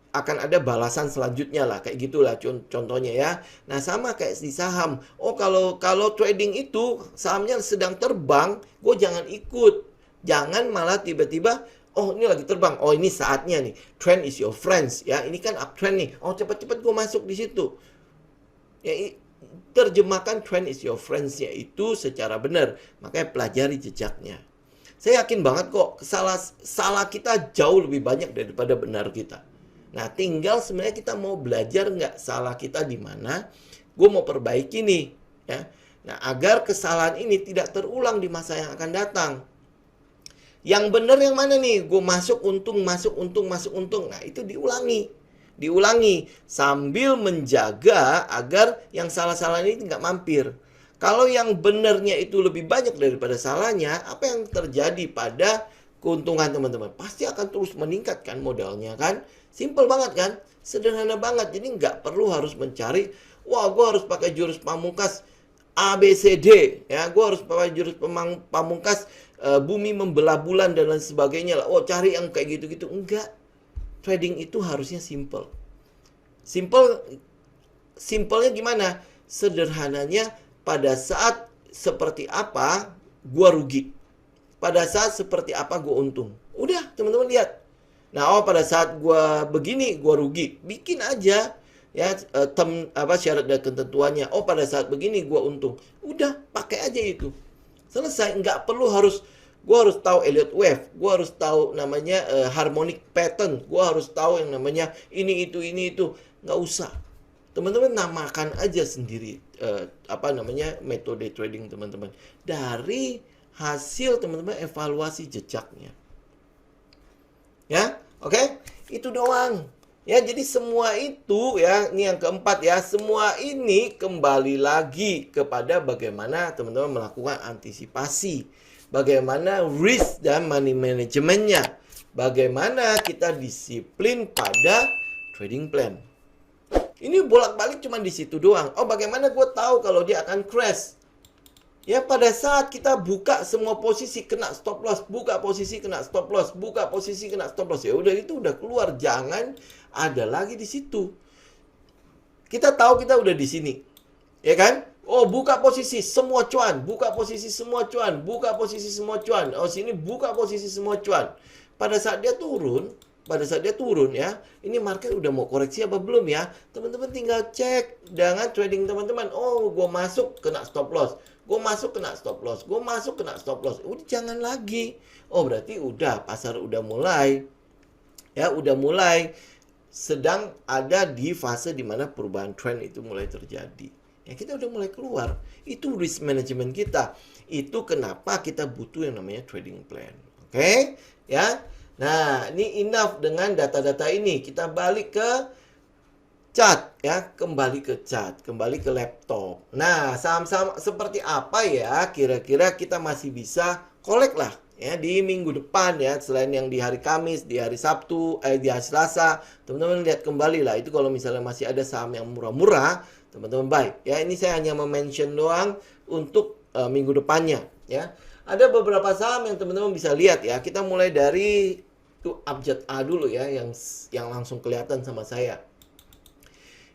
akan ada balasan selanjutnya lah, kayak gitulah contohnya ya. Nah, sama kayak di saham. Oh, kalau trading itu sahamnya sedang terbang, gue jangan ikut. Jangan malah tiba-tiba oh ini lagi terbang. Oh ini saatnya nih. Trend is your friends ya. Ini kan uptrend nih. Oh cepat-cepat gue masuk di situ. Ya, terjemahkan trend is your friends-nya itu secara benar. Makanya pelajari jejaknya. Saya yakin banget kok salah kita jauh lebih banyak daripada benar kita. Nah, tinggal sebenarnya kita mau belajar nggak salah kita di mana. Gue mau perbaiki nih. Ya. Nah, agar kesalahan ini tidak terulang di masa yang akan datang. Yang benar yang mana nih? Gue masuk untung. Nah, itu diulangi sambil menjaga agar yang salah-salah ini nggak mampir. Kalau yang benernya itu lebih banyak daripada salahnya, apa yang terjadi pada keuntungan teman-teman? Pasti akan terus meningkat kan modalnya kan? Simple banget kan? Sederhana banget. Jadi nggak perlu harus mencari, wah gue harus pakai jurus pamungkas ABCD. Ya, gue harus pakai jurus pamungkas bumi membelah bulan dan lain sebagainya. Oh, cari yang kayak gitu-gitu. Enggak. Trading itu harusnya simple. Simpelnya gimana? Sederhananya pada saat seperti apa gua rugi. pada saat seperti apa gue untung. Udah, teman-teman lihat. Nah, oh pada saat gue begini gue rugi, bikin aja ya syarat dan ketentuannya. Oh pada saat begini gue untung. Udah, pakai aja itu. Selesai, nggak perlu gue harus tahu Elliott Wave, gue harus tahu namanya harmonic pattern, gue harus tahu yang namanya ini itu, nggak usah. Teman-teman namakan aja sendiri metode trading teman-teman dari hasil teman-teman evaluasi jejaknya. Ya, oke? Itu doang. Ya, jadi semua itu ya, ini yang keempat ya, semua ini kembali lagi kepada bagaimana teman-teman melakukan antisipasi. Bagaimana risk dan money manajemennya. Bagaimana kita disiplin pada trading plan. Ini bolak-balik cuma di situ doang. Oh, bagaimana gue tahu kalau dia akan crash? Ya, pada saat kita buka semua posisi kena stop loss, buka posisi kena stop loss, buka posisi kena stop loss. Ya udah, itu udah keluar, jangan ada lagi di situ. Kita tahu kita udah di sini. Ya kan? Oh, buka posisi semua cuan, buka posisi semua cuan, buka posisi semua cuan. Oh, sini buka posisi semua cuan. Pada saat dia turun ya, ini market udah mau koreksi apa belum ya? Teman-teman tinggal cek dengan trading teman-teman. Oh, gue masuk kena stop loss. Gue masuk kena stop loss. Gue masuk kena stop loss. Udah jangan lagi. Oh, berarti udah pasar udah mulai. Ya, udah mulai sedang ada di fase dimana perubahan trend itu mulai terjadi. Ya, kita udah mulai keluar. Itu risk management kita. Itu kenapa kita butuh yang namanya trading plan. Oke? Ya. Nah, ini enough dengan data-data ini. Kita balik ke chart ya, kembali ke chart, kembali ke laptop. Nah, saham-saham seperti apa ya kira-kira kita masih bisa collect lah ya di minggu depan ya, selain yang di hari Kamis, di hari Sabtu, di hari Selasa. Teman-teman lihat kembali lah, itu kalau misalnya masih ada saham yang murah-murah, teman-teman buy. Ya, ini saya hanya mention doang untuk minggu depannya ya. Ada beberapa saham yang teman-teman bisa lihat ya. Kita mulai dari itu Abjad A dulu ya, yang langsung kelihatan sama saya.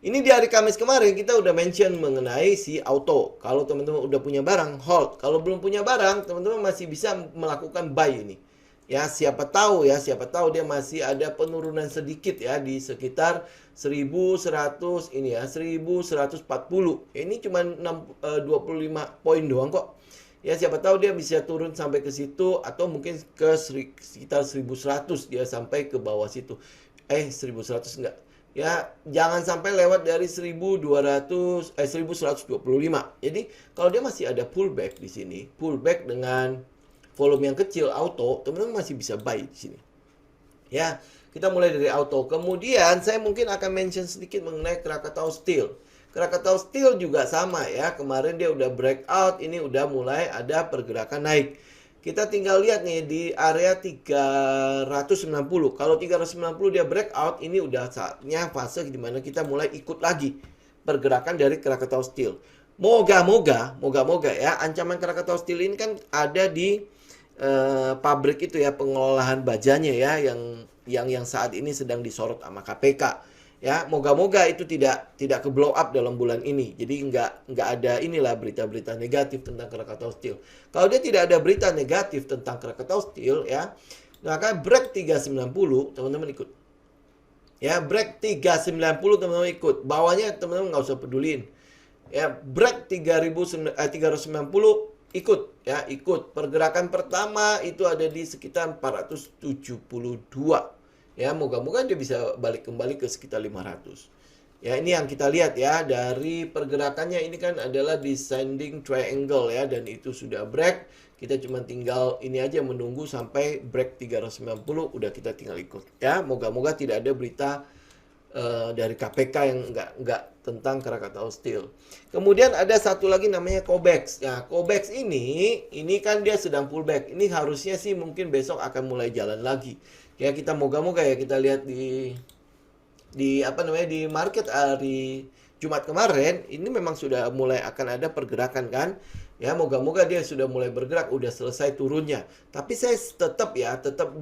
Ini di hari Kamis kemarin kita udah mention mengenai si auto. Kalau teman-teman udah punya barang, hold. Kalau belum punya barang, teman-teman masih bisa melakukan buy ini. Ya, siapa tahu dia masih ada penurunan sedikit ya di sekitar 1100 ini ya, 1140. Ini cuma 25 poin doang kok. Ya, siapa tahu dia bisa turun sampai ke situ atau mungkin ke sekitar 1100 dia sampai ke bawah situ. 1100 enggak. Ya, jangan sampai lewat dari 1125. Jadi, kalau dia masih ada pullback di sini, pullback dengan volume yang kecil auto, teman-teman masih bisa buy di sini. Ya, kita mulai dari auto. Kemudian saya mungkin akan mention sedikit mengenai Krakatau Steel. Krakatau Steel juga sama ya. Kemarin dia udah breakout, ini udah mulai ada pergerakan naik. Kita tinggal lihat nih di area 390. Kalau 390 dia breakout, ini udah saatnya fase dimana kita mulai ikut lagi pergerakan dari Krakatau Steel. Moga-moga ya, ancaman Krakatau Steel ini kan ada di pabrik itu ya, pengolahan bajanya ya, yang saat ini sedang disorot sama KPK. Ya, moga-moga itu tidak ke blow up dalam bulan ini. Jadi nggak ada inilah berita-berita negatif tentang Krakatau Steel. Kalau dia tidak ada berita negatif tentang Krakatau Steel ya, maka break 390 teman-teman ikut. Ya, break 390 teman-teman ikut. Bawahnya teman-teman nggak usah pedulin. Ya, break 390 ikut ya, ikut. Pergerakan pertama itu ada di sekitar 472. Ya, moga-moga dia bisa balik kembali ke sekitar 500. Ya, ini yang kita lihat ya, dari pergerakannya ini kan adalah descending triangle ya, dan itu sudah break. Kita cuma tinggal ini aja menunggu sampai break 390, udah kita tinggal ikut ya. Moga-moga tidak ada berita dari KPK yang enggak tentang Krakatau Steel. Kemudian ada satu lagi namanya Cobex. Ya, Cobex ini kan dia sedang pullback. Ini harusnya sih mungkin besok akan mulai jalan lagi. Ya, kita moga-moga ya, kita lihat di market hari Jumat kemarin ini memang sudah mulai akan ada pergerakan kan. Ya, moga-moga dia sudah mulai bergerak, udah selesai turunnya. Tapi saya tetap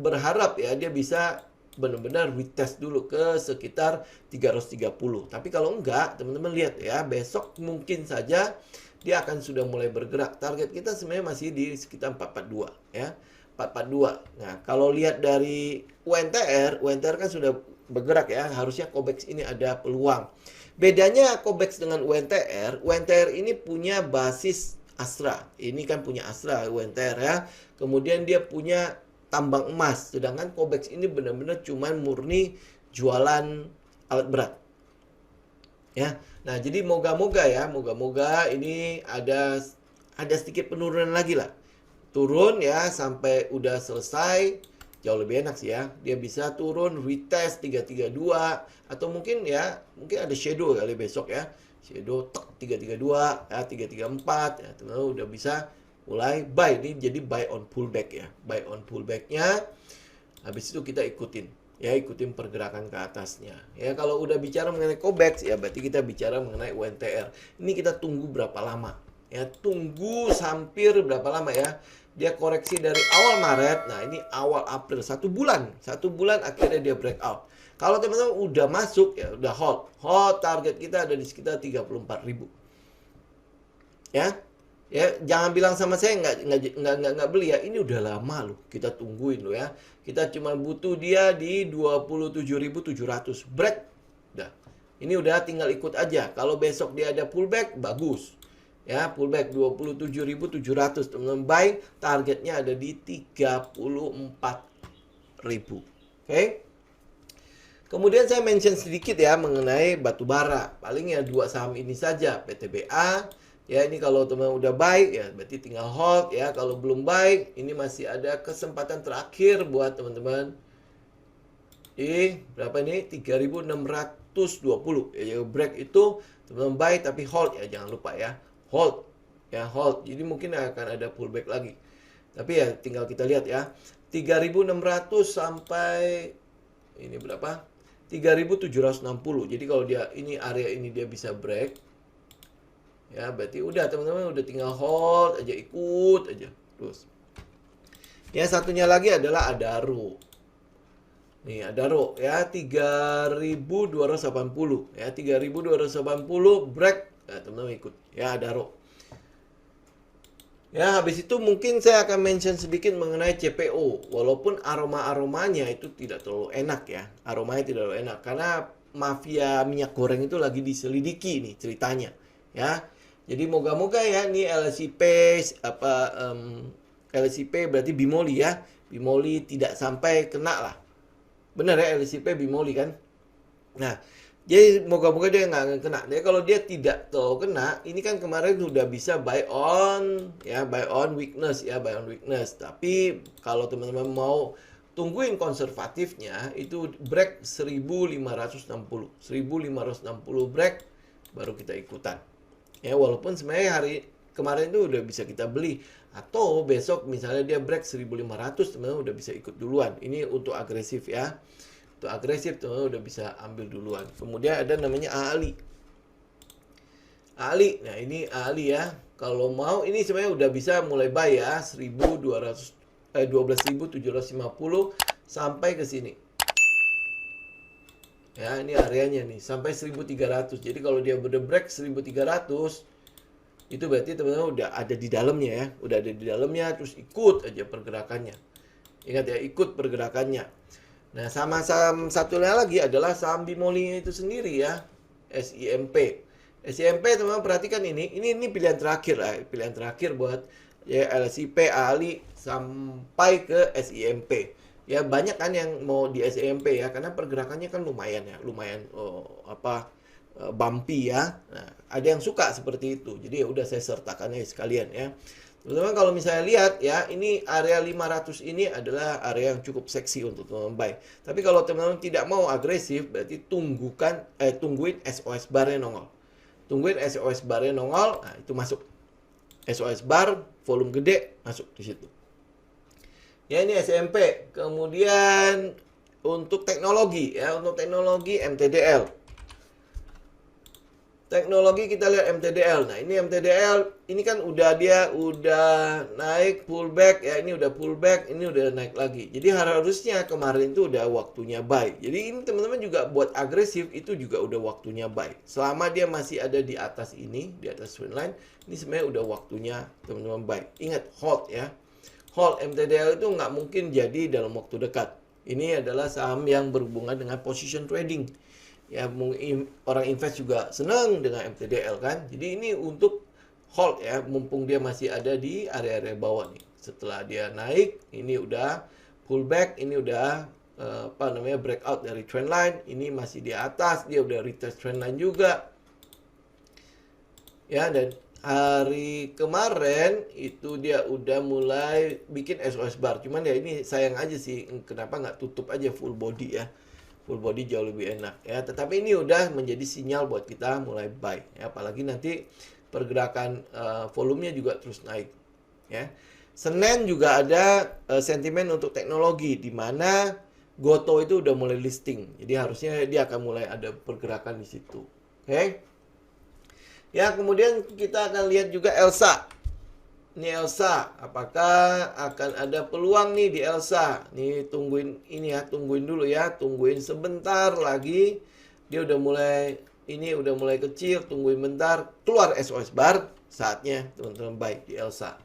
berharap ya dia bisa benar-benar retest dulu ke sekitar 330. Tapi kalau enggak, teman-teman lihat ya, besok mungkin saja dia akan sudah mulai bergerak. Target kita sebenarnya masih di sekitar 442 ya. 442. Nah, kalau lihat dari UNTR kan sudah bergerak ya. Harusnya COBEX ini ada peluang. Bedanya COBEX dengan UNTR ini punya basis Astra. Ini kan punya Astra UNTR ya. Kemudian dia punya tambang emas. Sedangkan COBEX ini benar-benar cuman murni jualan alat berat. Ya. Nah, jadi moga-moga ini ada sedikit penurunan lagi lah. Turun ya sampai udah selesai, jauh lebih enak sih ya. Dia bisa turun retest 332 atau mungkin ada shadow kali besok ya. Shadow 332 ya, 334 ya, teman-teman udah bisa mulai buy. Ini jadi buy on pullback ya. Buy on pullbacknya. Habis itu kita ikutin pergerakan ke atasnya. Ya, kalau udah bicara mengenai COBEX ya berarti kita bicara mengenai UNTR. Ini kita tunggu berapa lama? Ya, tunggu hampir berapa lama ya? Dia koreksi dari awal Maret. Nah, ini awal April, 1 bulan. 1 bulan akhirnya dia breakout. Kalau teman-teman udah masuk ya udah hold. Hold target kita ada di sekitar 34.000. Ya. Ya, jangan bilang sama saya nggak beli ya. Ini udah lama loh. Kita tungguin loh ya. Kita cuma butuh dia di 27.700. Break. Udah. Ini udah tinggal ikut aja. Kalau besok dia ada pullback, bagus. Ya, pullback 27.700. Teman-teman buy, targetnya ada di 34.000. Oke. Kemudian saya mention sedikit ya mengenai batu bara. Paling ya 2 saham ini saja, PTBA. Ya, ini kalau teman-teman udah buy ya berarti tinggal hold ya. Kalau belum buy, ini masih ada kesempatan terakhir buat teman-teman. Berapa ini? 3.620. Ya, break itu teman-teman buy tapi hold ya, jangan lupa ya. Hold. Ya, hold. Jadi mungkin akan ada pullback lagi. Tapi ya tinggal kita lihat ya. 3.600 sampai ini berapa? 3.760. Jadi kalau dia ini area ini dia bisa break. Ya, berarti udah teman-teman udah tinggal hold aja, ikut aja terus. Ya, satunya lagi adalah Adaro. Nih, Adaro ya 3.280 ya, 3.280 break. Ya, teman-teman ikut ya Adaro. Ya, habis itu mungkin saya akan mention sedikit mengenai CPO. Walaupun aromanya itu tidak terlalu enak ya. Aromanya tidak terlalu enak karena mafia minyak goreng itu lagi diselidiki nih ceritanya. Ya. Jadi moga-moga ya nih LCP berarti Bimoli ya. Bimoli tidak sampai kena lah. Benar ya, LCP Bimoli kan. Nah, jadi moga-moga dia nggak akan kena. Jadi kalau dia tidak terlalu kena, ini kan kemarin sudah bisa buy on weakness ya, buy on weakness. Tapi kalau teman-teman mau tungguin konservatifnya itu break 1560. 1560 break baru kita ikutan. Ya, walaupun sebenarnya hari kemarin itu udah bisa kita beli, atau besok misalnya dia break 1500 teman-teman udah bisa ikut duluan. Ini untuk agresif ya. Untuk agresif teman-teman udah bisa ambil duluan. Kemudian ada namanya Ali. Nah ini Ali ya. Kalau mau ini sebenarnya udah bisa mulai buy ya 12.750 sampai ke sini. Ya, ini areanya nih sampai 1.300. Jadi kalau dia udah break 1.300 itu berarti teman-teman udah ada di dalamnya ya. Udah ada di dalamnya terus ikut aja pergerakannya. Ingat ya, ikut pergerakannya. Nah, sama saham satunya lagi adalah saham Bimoli itu sendiri ya. SIMP. SIMP teman-teman perhatikan ini pilihan terakhir lah, pilihan terakhir buat ya LCP Ali sampai ke SIMP. Ya banyak kan yang mau di SIMP ya karena pergerakannya kan lumayan bumpy ya. Nah, ada yang suka seperti itu. Jadi ya udah saya sertakannya sekalian ya. Teman-teman kalau misalnya lihat ya, ini area 500 ini adalah area yang cukup seksi untuk teman-teman buy. Tapi kalau teman-teman tidak mau agresif, berarti tungguin SOS barnya nongol. Tungguin SOS barnya nongol, nah itu masuk. SOS bar, volume gede, masuk di situ. Ya ini SMP. Kemudian untuk teknologi ya, untuk teknologi MTDL. Teknologi kita lihat MTDL. Nah, ini MTDL ini kan udah naik pullback ya, ini udah pullback, ini udah naik lagi. Jadi harusnya kemarin itu udah waktunya buy. Jadi ini teman-teman juga buat agresif itu juga udah waktunya buy. Selama dia masih ada di atas ini, di atas trend line, ini sebenarnya udah waktunya teman-teman buy. Ingat hold ya. Hold MTDL itu nggak mungkin jadi dalam waktu dekat. Ini adalah saham yang berhubungan dengan position trading. Ya, orang invest juga senang dengan MTDL kan. Jadi ini untuk hold ya, mumpung dia masih ada di area-area bawah nih. Setelah dia naik, ini udah pullback, ini udah breakout dari trend line, ini masih di atas, dia udah retest trend line juga. Ya, dan hari kemarin itu dia udah mulai bikin SOS bar. Cuman ya ini sayang aja sih, kenapa nggak tutup aja full body ya. Full body jauh lebih enak ya, tetapi ini udah menjadi sinyal buat kita mulai buy ya, apalagi nanti pergerakan volumenya juga terus naik ya. Senin juga ada sentimen untuk teknologi di mana Goto itu udah mulai listing, jadi harusnya dia akan mulai ada pergerakan di situ. Oke. Ya, kemudian kita akan lihat juga Elsa. Ini Elsa, apakah akan ada peluang nih di Elsa? Nih tungguin ini ya, tungguin dulu ya, tungguin sebentar lagi. Dia udah mulai kecil, tungguin bentar, keluar SOS bar, saatnya teman-teman buy di Elsa.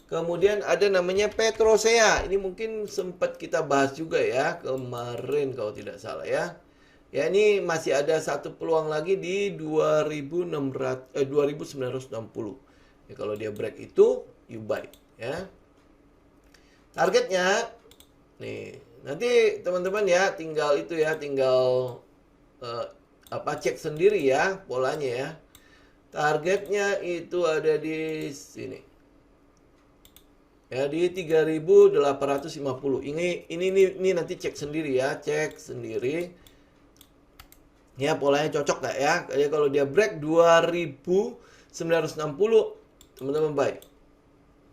Kemudian ada namanya Petrosea. Ini mungkin sempat kita bahas juga ya kemarin kalau tidak salah ya. Ya, ini masih ada satu peluang lagi di 2960. Ya, kalau dia break itu, you buy ya. Targetnya nih, nanti teman-teman ya tinggal cek sendiri ya polanya ya. Targetnya itu ada di sini. Ya, di 3850. Ini nanti cek sendiri ya, cek sendiri. Ya, polanya cocok nggak ya? Kayak kalau dia break 2960, teman-teman buy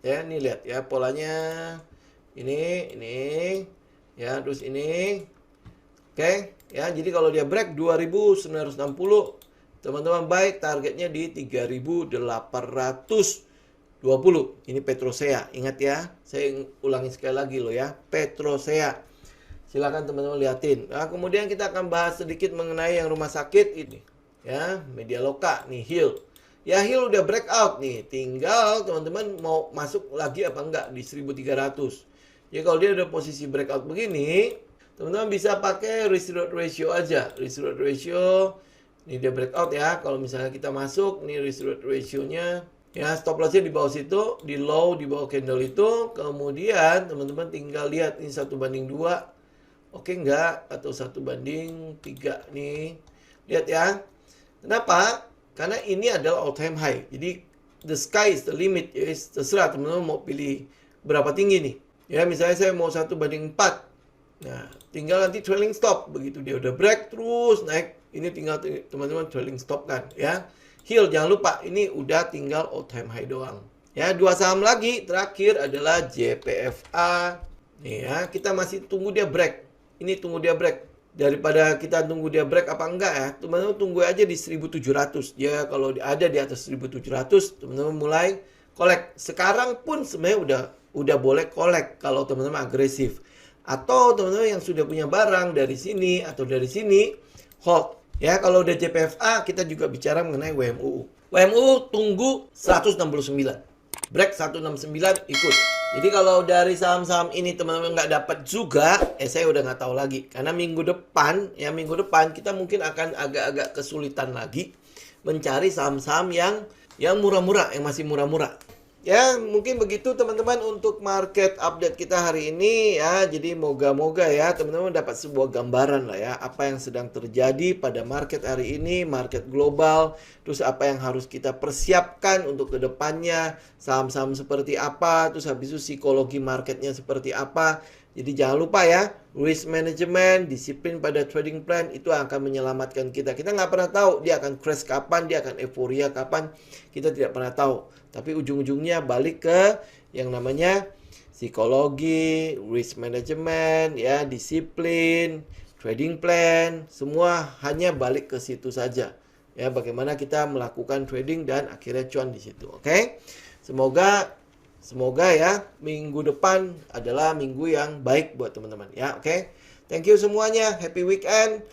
ya. Ini lihat ya polanya, ini ya, terus ini. Oke ya, jadi kalau dia break 2960, teman-teman buy, targetnya di 3820. Ini Petrosea, ingat ya, saya ulangi sekali lagi loh ya, Petrosea. Silakan teman-teman liatin. Nah, kemudian kita akan bahas sedikit mengenai yang rumah sakit ini ya, Medialoka nih, Hill. Ya, Hill udah breakout nih, tinggal teman-teman mau masuk lagi apa enggak di 1300. Ya, kalau dia udah posisi breakout begini, teman-teman bisa pakai risk reward ratio aja. Risk reward ratio, ini dia breakout ya. Kalau misalnya kita masuk, nih risk reward ratio-nya. Ya, stop loss-nya di bawah situ, di low, di bawah candle itu. Kemudian teman-teman tinggal lihat ini 1:2. Oke enggak? Atau 1:3 nih. Lihat ya. Kenapa? Karena ini adalah all time high. Jadi the sky is the limit. Ya, terserah teman-teman mau pilih berapa tinggi nih. Ya, misalnya saya mau 1:4. Nah, tinggal nanti trailing stop. Begitu dia udah break terus naik, ini tinggal teman-teman trailing stop kan ya. Hill jangan lupa, ini udah tinggal all time high doang. Ya, dua saham lagi terakhir adalah JPFA. Nih ya, kita masih tunggu dia break. Ini tunggu dia break. Daripada kita tunggu dia break apa enggak ya, teman-teman tunggu aja di 1700. Ya, kalau ada di atas 1700, teman-teman mulai collect. Sekarang pun sebenarnya udah boleh collect kalau teman-teman agresif. Atau teman-teman yang sudah punya barang dari sini atau dari sini, hold. Ya, kalau udah JPFA kita juga bicara mengenai WMUU. WMUU tunggu 169. Break 169 ikut. Jadi kalau dari saham-saham ini teman-teman nggak dapat juga, saya udah nggak tahu lagi. Karena minggu depan kita mungkin akan agak-agak kesulitan lagi mencari saham-saham yang murah-murah, yang masih murah-murah. Ya, mungkin begitu teman-teman untuk market update kita hari ini ya. Jadi moga-moga ya teman-teman dapat sebuah gambaran lah ya, apa yang sedang terjadi pada market hari ini, market global. Terus apa yang harus kita persiapkan untuk kedepannya, saham-saham seperti apa, terus habis itu psikologi marketnya seperti apa. Jadi jangan lupa ya, risk management, disiplin pada trading plan itu akan menyelamatkan kita. Kita nggak pernah tahu dia akan crash kapan, dia akan euforia kapan, kita tidak pernah tahu. Tapi ujung-ujungnya balik ke yang namanya psikologi, risk management, ya, disiplin, trading plan, semua hanya balik ke situ saja. Ya, bagaimana kita melakukan trading dan akhirnya cuan di situ. Oke. Semoga ya minggu depan adalah minggu yang baik buat teman-teman ya. Oke. Thank you semuanya. Happy weekend.